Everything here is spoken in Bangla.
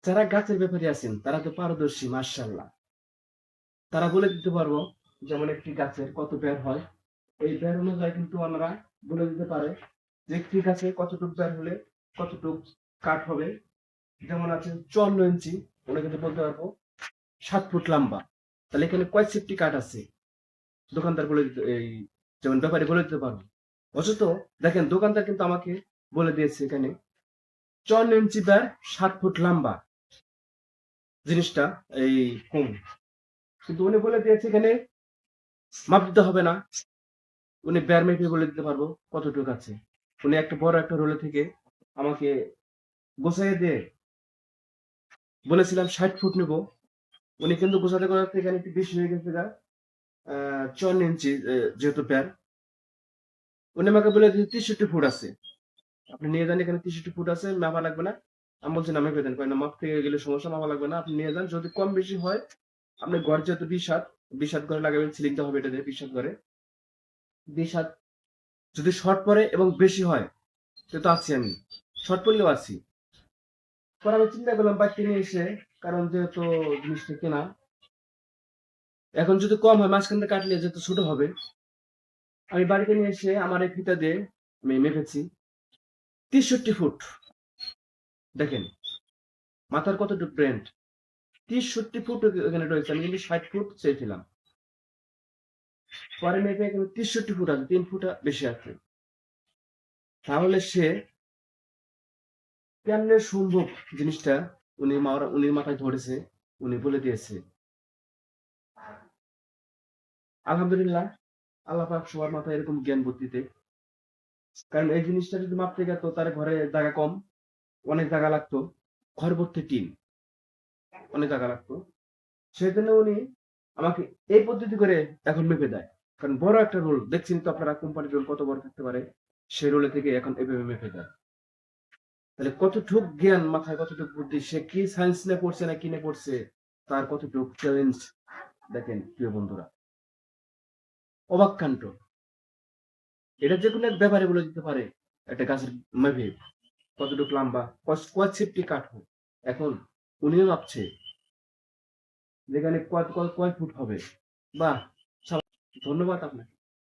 যারা গাছের ব্যাপারে আছেন তারা তো পারদর্শী, মাশাআল্লাহ। তারা বলে দিতে পারবো যেমন একটি গাছের কত বের হয়, এই বের অনুযায়ী কিন্তু আমরা বলে দিতে পারে যে একটি গাছে কতটুক বের হলে কতটুক কাঠ হবে। যেমন আছে 54 ইঞ্চি, ওটা কিন্তু বলতে পারবো 7 ফুট লম্বা। তাহলে এখানে কয় সেফটি কাঠ আছে দোকানদার বলে দিতে, এই যেমন ব্যাপারী বলে দিতে পারবো। অথচ দেখেন দোকানদার কিন্তু আমাকে বলে দিয়েছে এখানে 54 ইঞ্চি বের, 7 ফুট লম্বা। জিনিসটা এই কম, কিন্তু উনি বলে দিয়েছে এখানে মাপ দিতে হবে না, উনি বের মেপে বলে দিতে পারবো কতটুকু আছে। উনি একটা বড় একটা রোলে থেকে আমাকে গোছাইয়ে দিয়ে বলেছিলাম 60 ফুট নেবো, উনি কিন্তু গোছাতে গোছাতে এখানে একটু বেশি হয়ে গেছে গা। 54 ইঞ্চি যেহেতু বের, উনি আমাকে বলে দিয়েছে 63 ফুট আছে, আপনি নিয়ে যান, এখানে 63 ফুট আছে, মাপা লাগবে না। আমি বলছি না, মেপে দেন, না মাপ থেকে গেলে সমস্যা, মাপা লাগবে না, আপনি নিয়ে যান। যদি কম বেশি হয়, আপনি ঘর যেহেতু 20 হাত, 20 হাত ঘরে লাগাবেন, সিলিংটা হবে এটা দিয়ে 20 হাত ঘরে, 20 হাত যদি শর্ট পড়ে এবং বেশি হয় তো আছি আমি, শর্ট পড়লেও আছি। পরে আমি চিন্তা করলাম বাড়িতে নিয়ে এসে, কারণ যেহেতু জিনিসটা কেনা, এখন যদি কম হয় মাঝখান থেকে কাটলে যেহেতু ছোট হবে, আমি বাড়িতে নিয়ে এসে আমার এই ফিতা দিয়ে আমি মেপেছি 63 ফুট। দেখেন মাথার কতটুকু ব্রেন্ড, 63 ফুট এখানে রয়েছে, আমি কিন্তু 60 ফুট চেয়েছিলাম। পরে মেপে এখানে 63 ফুট আছে, 3 ফুট বেশি আছে। তাহলে সে কেমনে সম্ভব জিনিসটা উনি মাথায় ধরেছে, উনি বলে দিয়েছে। আলহামদুলিল্লাহ, আল্লাহ পাক সবার মাথায় এরকম জ্ঞান বুদ্ধি দেয়। কারণ এই জিনিসটা যদি মাপতে গেত, তার ঘরে জায়গা কম, অনেক জায়গা লাগতো, ঘর ভর্তি টিন, অনেক জায়গা লাগতো। সেই জন্য উনি আমাকে এই পদ্ধতি করে এখন মেপে দেয়। কারণ বড় একটা রোল দেখছেন তো আপনারা, কোম্পানির রোল কত বড় থাকতে পারে, সেই রোলে থেকে এখন এভাবে মেপে দেয়। তাহলে কতটুক জ্ঞান মাথায়, কতটুক বুদ্ধি, সে কি সায়েন্স নিয়ে পড়ছে না কি নিয়ে পড়ছে, তার কতটুক চ্যালেঞ্জ। দেখেন প্রিয় বন্ধুরা, অবাক কাণ্ড। এটা যে কোনো এক ব্যাপারে বলে দিতে পারে একটা গাছের মেপে কতটুকু লম্বা, কয় সেফটি কাঠ হয়। এখন উনিও মাপছে যেখানে কয় ফুট হবে। বাহ, ধন্যবাদ আপনাকে।